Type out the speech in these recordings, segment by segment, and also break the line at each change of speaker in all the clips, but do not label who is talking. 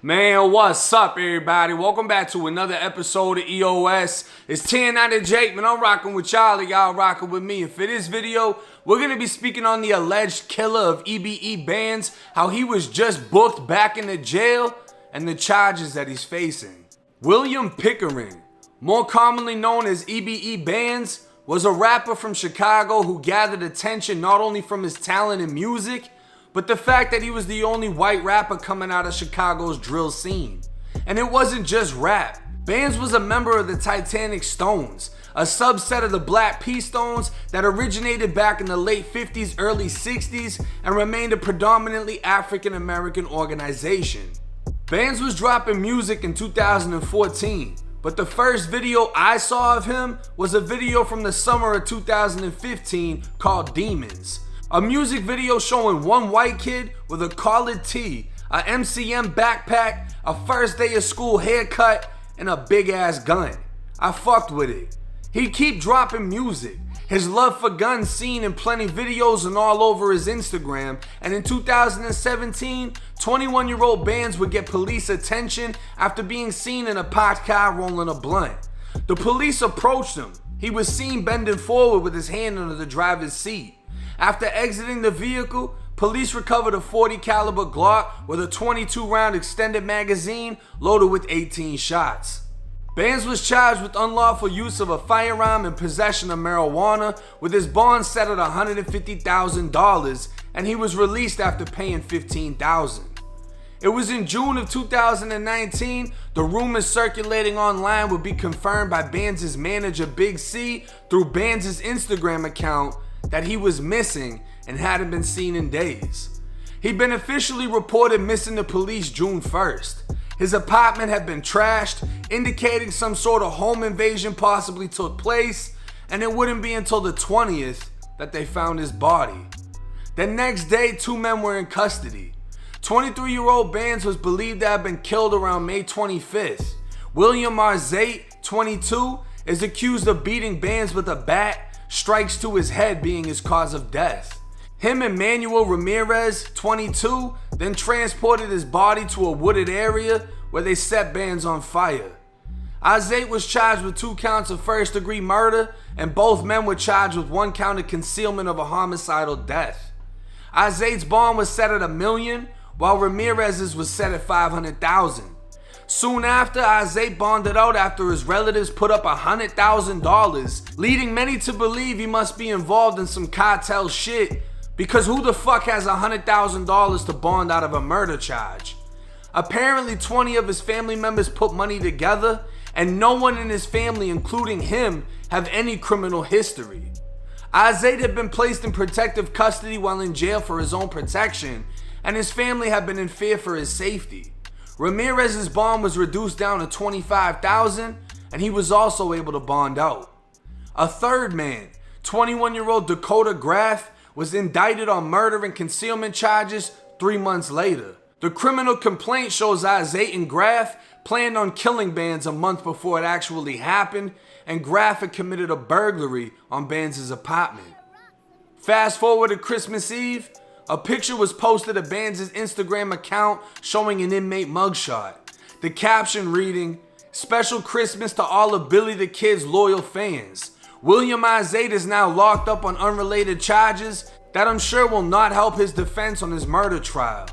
Man, what's up, everybody? Welcome back to another episode of EOS. It's 10 out of Jake, man. I'm rocking with y'all rocking with me. And for this video, we're going to be speaking on the alleged killer of EBE Bands, how he was just booked back into jail, and the charges that he's facing. William Pickering, more commonly known as EBE Bands, was a rapper from Chicago who gathered attention not only from his talent in music, but the fact that he was the only white rapper coming out of Chicago's drill scene. And it wasn't just rap. Bands was a member of the Titanic Stones, a subset of the Black P Stones that originated back in the late 50s, early 60s, and remained a predominantly African American organization. Bands was dropping music in 2014, but the first video I saw of him was a video from the summer of 2015 called Demons. A music video showing one white kid with a collared tee, a MCM backpack, a first day of school haircut, and a big ass gun. I fucked with it. He'd keep dropping music. His love for guns seen in plenty videos and all over his Instagram. And in 2017, 21-year-old Bands would get police attention after being seen in a parked car rolling a blunt. The police approached him. He was seen bending forward with his hand under the driver's seat. After exiting the vehicle, police recovered a .40 caliber Glock with a 22-round extended magazine loaded with 18 shots. Bands was charged with unlawful use of a firearm and possession of marijuana, with his bond set at $150,000, and he was released after paying $15,000. It was in June of 2019, the rumors circulating online would be confirmed by Bands' manager Big C through Bands' Instagram account that he was missing and hadn't been seen in days. He'd been officially reported missing to police June 1st. His apartment had been trashed, indicating some sort of home invasion possibly took place, and it wouldn't be until the 20th that they found his body. The next day, two men were in custody. 23-year-old Bands was believed to have been killed around May 25th. William Zate, 22, is accused of beating Bands with a bat, strikes to his head being his cause of death. Him and Manuel Ramirez, 22, then transported his body to a wooded area where they set Bands on fire. Zate was charged with 2 counts of first-degree murder, and both men were charged with 1 count of concealment of a homicidal death. Zate's bond was set at $1 million, while Ramirez's was set at $500,000. Soon after, Zate bonded out after his relatives put up $100,000, leading many to believe he must be involved in some cartel shit, because who the fuck has $100,000 to bond out of a murder charge? Apparently 20 of his family members put money together, and no one in his family, including him, have any criminal history. Zate had been placed in protective custody while in jail for his own protection, and his family had been in fear for his safety. Ramirez's bond was reduced down to $25,000, and he was also able to bond out. A third man, 21-year-old Dakota Graff, was indicted on murder and concealment charges 3 months later. The criminal complaint shows Zate and Graff planned on killing Bands a month before it actually happened, and Graff had committed a burglary on Bands' apartment. Fast forward to Christmas Eve, a picture was posted to Bands' Instagram account showing an inmate mugshot. The caption reading, "Special Christmas to all of Billy the Kid's loyal fans. William Zate is now locked up on unrelated charges that I'm sure will not help his defense on his murder trial.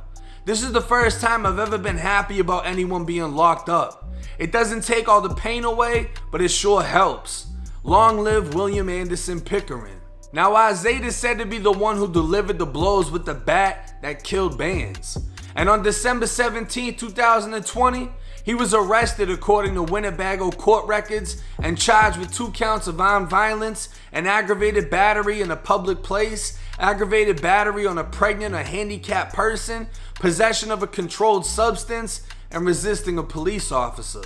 This is the first time I've ever been happy about anyone being locked up. It doesn't take all the pain away, but it sure helps. Long live William Anderson Pickering." Now, Zate is said to be the one who delivered the blows with the bat that killed Bands. And on December 17, 2020, he was arrested according to Winnebago court records and charged with 2 counts of armed violence and aggravated battery in a public place, aggravated battery on a pregnant or handicapped person, possession of a controlled substance, and resisting a police officer.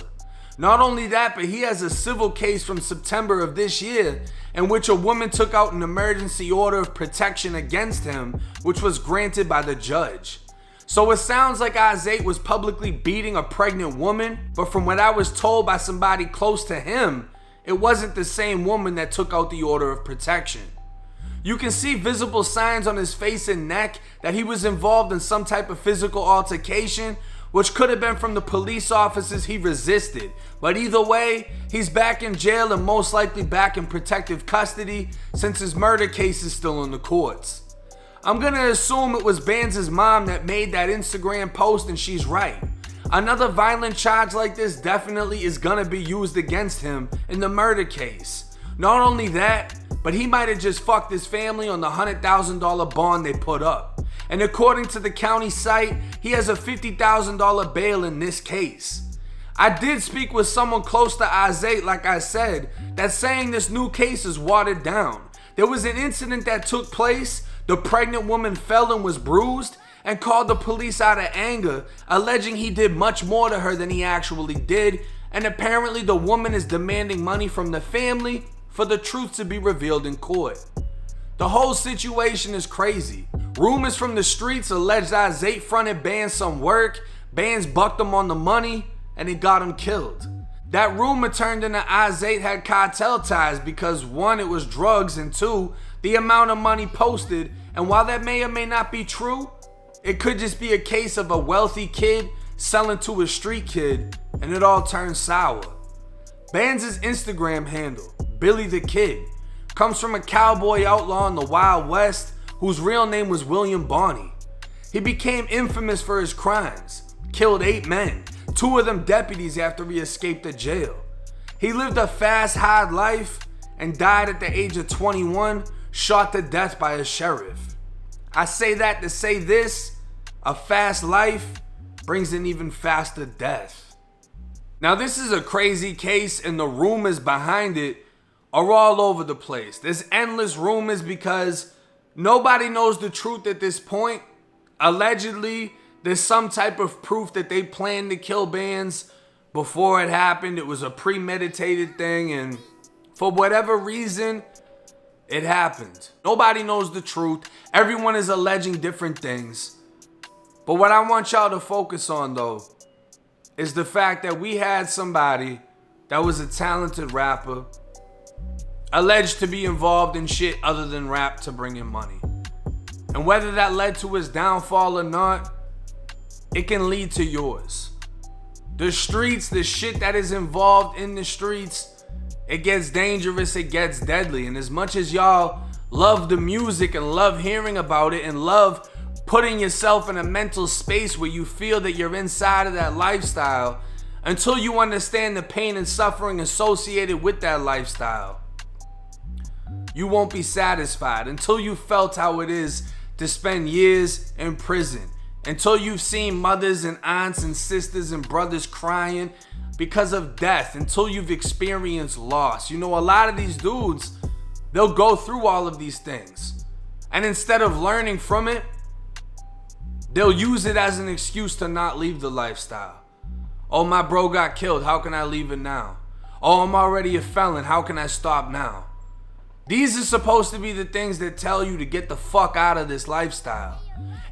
Not only that, but he has a civil case from September of this year in which a woman took out an emergency order of protection against him, which was granted by the judge. So it sounds like Zate was publicly beating a pregnant woman, but from what I was told by somebody close to him, it wasn't the same woman that took out the order of protection. You can see visible signs on his face and neck that he was involved in some type of physical altercation, which could have been from the police officers he resisted. But either way, he's back in jail and most likely back in protective custody since his murder case is still in the courts. I'm gonna assume it was Bandz' mom that made that Instagram post, and she's right. Another violent charge like this definitely is gonna be used against him in the murder case. Not only that, but he might have just fucked his family on the $100,000 bond they put up. And according to the county site, he has a $50,000 bail in this case. I did speak with someone close to Isaiah, like I said, that's saying this new case is watered down. There was an incident that took place, the pregnant woman fell and was bruised, and called the police out of anger, alleging he did much more to her than he actually did, and apparently the woman is demanding money from the family for the truth to be revealed in court. The whole situation is crazy. Rumors from the streets alleged Isaiah fronted Bandz some work, Bandz bucked him on the money, and he got him killed. That rumor turned into Isaiah had cartel ties because 1, it was drugs, and 2, the amount of money posted, and while that may or may not be true, it could just be a case of a wealthy kid selling to a street kid, and it all turned sour. Bandz' Instagram handle, Billy the Kid, comes from a cowboy outlaw in the Wild West whose real name was William Bonney. He became infamous for his crimes, killed 8 men, 2 of them deputies after he escaped the jail. He lived a fast, hard life and died at the age of 21, shot to death by a sheriff. I say that to say this, a fast life brings an even faster death. Now this is a crazy case and the rumors behind it are all over the place. There's endless rumors because nobody knows the truth at this point. Allegedly, there's some type of proof that they planned to kill Bandz before it happened. It was a premeditated thing, and for whatever reason, it happened. Nobody knows the truth. Everyone is alleging different things. But what I want y'all to focus on, though, is the fact that we had somebody that was a talented rapper alleged to be involved in shit other than rap to bring in money. And whether that led to his downfall or not, it can lead to yours. The streets, the shit that is involved in the streets, it gets dangerous, it gets deadly. And as much as y'all love the music and love hearing about it and love putting yourself in a mental space where you feel that you're inside of that lifestyle, until you understand the pain and suffering associated with that lifestyle, you won't be satisfied. Until you felt how it is to spend years in prison, until you've seen mothers and aunts and sisters and brothers crying because of death, until you've experienced loss. You know, a lot of these dudes, they'll go through all of these things, and instead of learning from it, they'll use it as an excuse to not leave the lifestyle. Oh, my bro got killed, how can I leave it now? Oh, I'm already a felon, how can I stop now? These are supposed to be the things that tell you to get the fuck out of this lifestyle.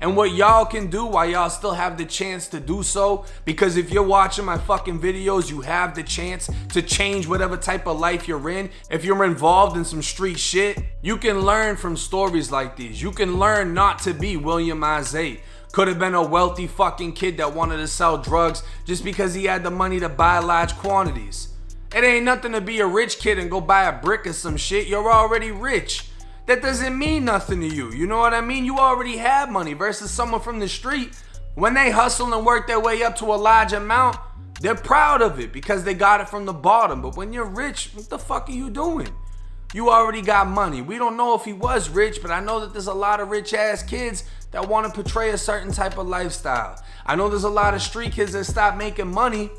And what y'all can do while y'all still have the chance to do so, because if you're watching my fucking videos, you have the chance to change whatever type of life you're in. If you're involved in some street shit, you can learn from stories like these. You can learn not to be William Isaiah. Could have been a wealthy fucking kid that wanted to sell drugs just because he had the money to buy large quantities. It ain't nothing to be a rich kid and go buy a brick or some shit. You're already rich. That doesn't mean nothing to you. You know what I mean? You already have money versus someone from the street. When they hustle and work their way up to a large amount, they're proud of it because they got it from the bottom. But when you're rich, what the fuck are you doing? You already got money. We don't know if he was rich, but I know that there's a lot of rich ass kids that want to portray a certain type of lifestyle. I know there's a lot of street kids that stop making money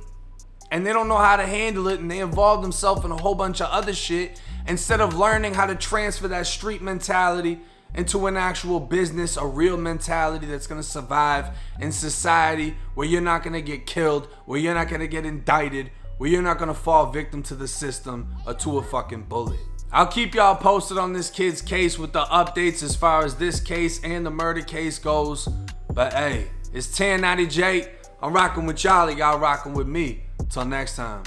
and they don't know how to handle it, and they involve themselves in a whole bunch of other shit instead of learning how to transfer that street mentality into an actual business, a real mentality that's going to survive in society, where you're not going to get killed, where you're not going to get indicted, where you're not going to fall victim to the system or to a fucking bullet. I'll keep y'all posted on this kid's case with the updates as far as this case and the murder case goes. But hey, it's 1090 Jake. I'm rocking with y'all rocking with me. Till next time.